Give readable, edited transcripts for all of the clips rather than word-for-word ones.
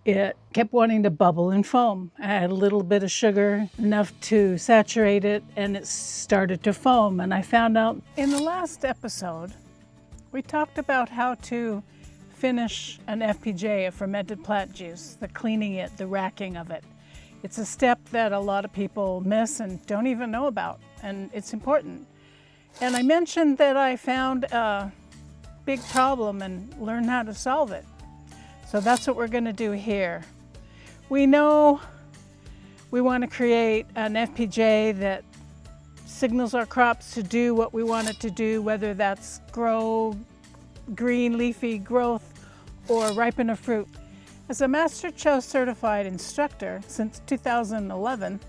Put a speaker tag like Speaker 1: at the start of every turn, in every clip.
Speaker 1: it kept wanting to bubble and foam. I had a little bit of sugar, enough to saturate it, and it started to foam. And I found out in the last episode, we talked about how to finish an FPJ, a fermented plant juice, the cleaning it, the racking of it. It's a step that a lot of people miss and don't even know about, and it's important. And I mentioned that I found a big problem and learned how to solve it. So that's what we're going to do here. We know we want to create an FPJ that signals our crops to do what we want it to do, whether that's grow green leafy growth or ripen a fruit. As a Master Cho certified instructor since 2011,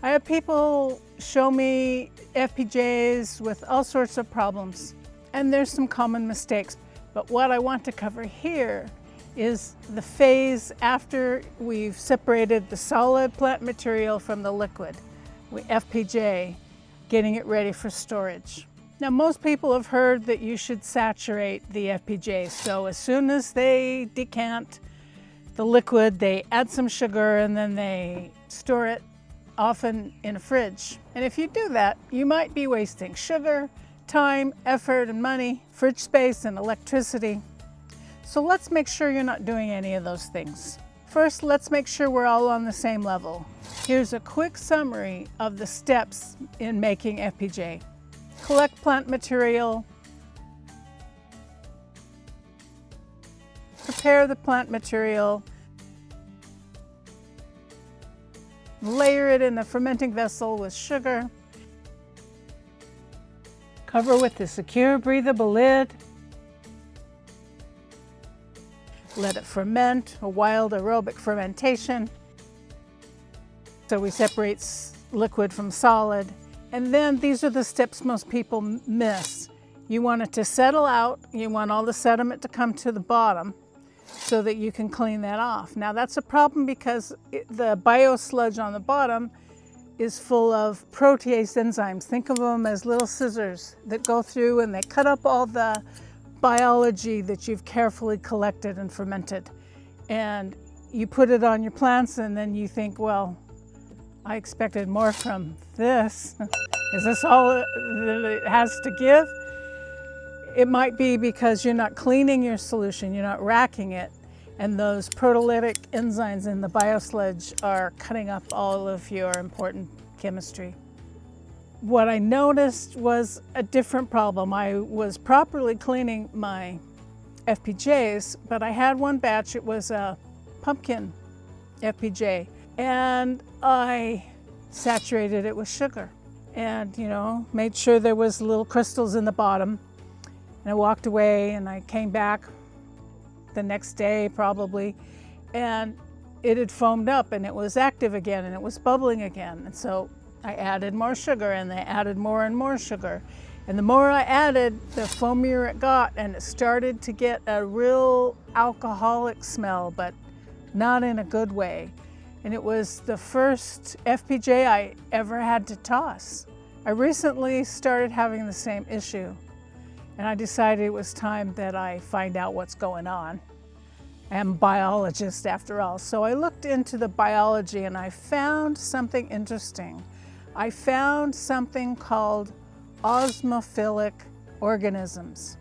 Speaker 1: I have people show me FPJs with all sorts of problems, and there's some common mistakes. But what I want to cover here is the phase after we've separated the solid plant material from the liquid, FPJ, getting it ready for storage. Now, most people have heard that you should saturate the FPJ. So as soon as they decant the liquid, they add some sugar and then they store it, often in a fridge. And if you do that, you might be wasting sugar, time, effort, and money, fridge space, and electricity. So let's make sure you're not doing any of those things. First, let's make sure we're all on the same level. Here's a quick summary of the steps in making FPJ. Collect plant material. Prepare the plant material. Layer it in a fermenting vessel with sugar. Cover with a secure, breathable lid. Let it ferment, a wild aerobic fermentation. So we separate liquid from solid. And then these are the steps most people miss. You want it to settle out. You want all the sediment to come to the bottom so that you can clean that off. Now that's a problem because the biosludge on the bottom is full of protease enzymes. Think of them as little scissors that go through and they cut up all the biology that you've carefully collected and fermented. And you put it on your plants and then you think, well, I expected more from this. Is this all that it has to give? It might be because you're not cleaning your solution, you're not racking it, and those proteolytic enzymes in the biosludge are cutting up all of your important chemistry. What I noticed was a different problem. I was properly cleaning my FPJs, but I had one batch, it was a pumpkin FPJ, and I saturated it with sugar and, made sure there was little crystals in the bottom. And I walked away and I came back the next day probably, and it had foamed up and it was active again and it was bubbling again. And so I added more sugar and they added more and more sugar. And the more I added, the foamier it got, and it started to get a real alcoholic smell, but not in a good way. And it was the first FPJ I ever had to toss. I recently started having the same issue, and I decided it was time that I find out what's going on. I am a biologist after all. So I looked into the biology and I found something interesting. I found something called osmophilic organisms.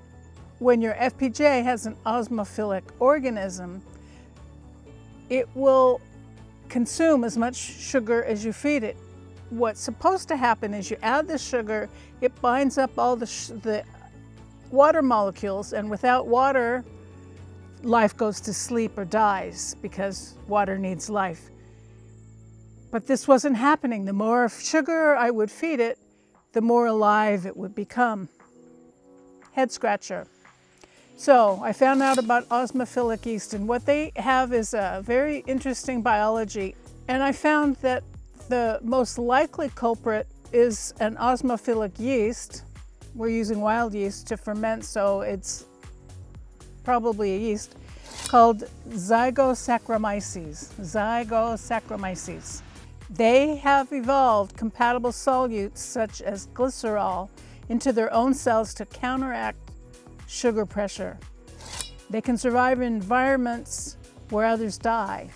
Speaker 1: When your FPJ has an osmophilic organism, it will consume as much sugar as you feed it. What's supposed to happen is you add the sugar, it binds up all the water molecules, and without water, life goes to sleep or dies because water needs life. But this wasn't happening. The more sugar I would feed it, the more alive it would become. Head scratcher. So I found out about osmophilic yeast, and what they have is a very interesting biology. And I found that the most likely culprit is an osmophilic yeast. We're using wild yeast to ferment, so it's probably a yeast called Zygosaccharomyces. Zygosaccharomyces. They have evolved compatible solutes such as glycerol into their own cells to counteract sugar pressure. They can survive in environments where others die.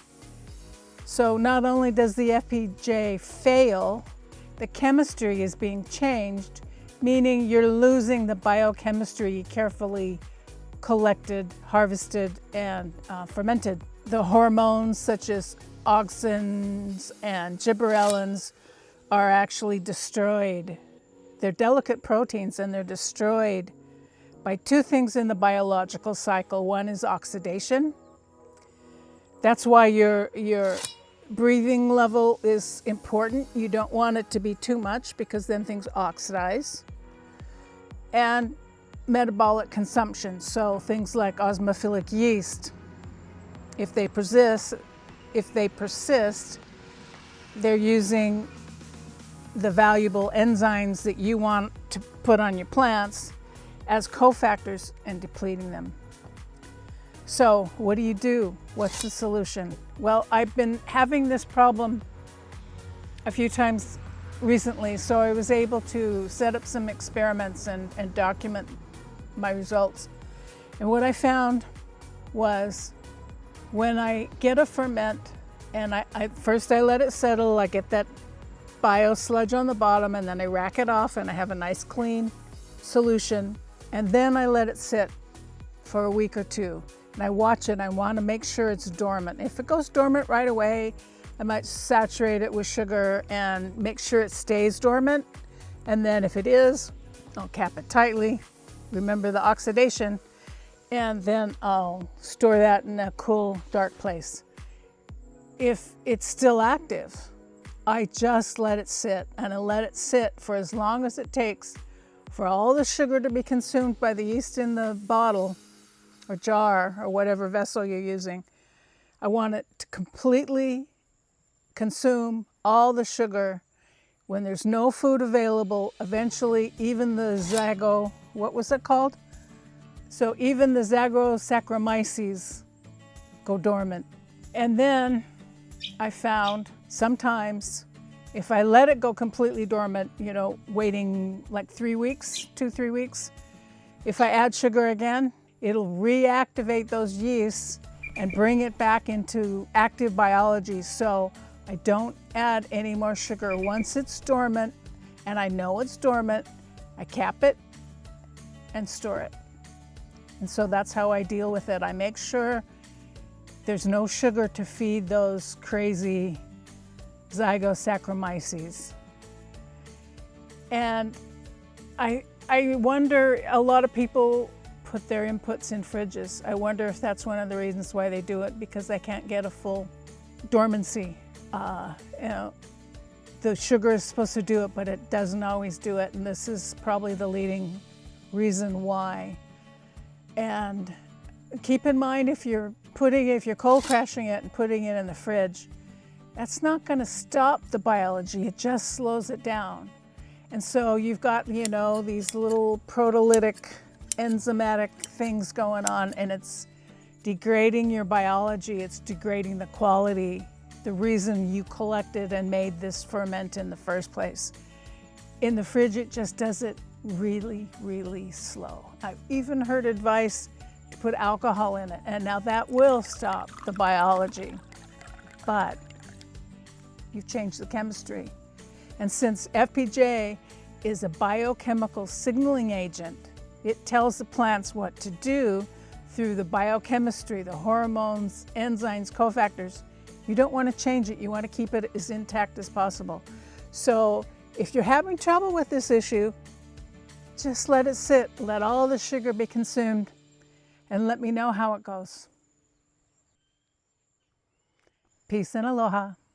Speaker 1: So not only does the FPJ fail, the chemistry is being changed, meaning you're losing the biochemistry you carefully collected, harvested, and fermented. The hormones such as auxins and gibberellins are actually destroyed. They're delicate proteins and they're destroyed by two things in the biological cycle. One is oxidation. That's why your breathing level is important. You don't want it to be too much because then things oxidize. And metabolic consumption, so things like osmophilic yeast, if they persist, they're using the valuable enzymes that you want to put on your plants as cofactors and depleting them. So what do you do? What's the solution? Well, I've been having this problem a few times recently, so I was able to set up some experiments and document my results. And what I found was when I get a ferment and first I let it settle, I get that bio sludge on the bottom, and then I rack it off and I have a nice clean solution, and then I let it sit for a week or two. And I watch it, I want to make sure it's dormant. If it goes dormant right away, I might saturate it with sugar and make sure it stays dormant. And then if it is, I'll cap it tightly, remember the oxidation, and then I'll store that in a cool, dark place. If it's still active, I just let it sit, and I let it sit for as long as it takes for all the sugar to be consumed by the yeast in the bottle or jar or whatever vessel you're using. I want it to completely consume all the sugar. When there's no food available, eventually even the what was it called? So even the Saccharomyces go dormant. And then I found sometimes if I let it go completely dormant, waiting like 3 weeks, 2-3 weeks, if I add sugar again, it'll reactivate those yeasts and bring it back into active biology. So I don't add any more sugar. Once it's dormant, and I know it's dormant, I cap it and store it. And so that's how I deal with it. I make sure there's no sugar to feed those crazy Saccharomyces. And I wonder, a lot of people put their inputs in fridges. I wonder if that's one of the reasons why they do it, because they can't get a full dormancy. The sugar is supposed to do it, but it doesn't always do it, and this is probably the leading reason why. And keep in mind, if you're cold crashing it and putting it in the fridge, that's not going to stop the biology, it just slows it down. And so you've got, these little proteolytic, enzymatic things going on, and it's degrading your biology, it's degrading the quality, the reason you collected and made this ferment in the first place. In the fridge, it just does it really, really slow. I've even heard advice to put alcohol in it, and now that will stop the biology, but you've changed the chemistry. And since FPJ is a biochemical signaling agent, it tells the plants what to do through the biochemistry, the hormones, enzymes, cofactors. You don't want to change it. You want to keep it as intact as possible. So if you're having trouble with this issue, just let it sit. Let all the sugar be consumed and let me know how it goes. Peace and aloha.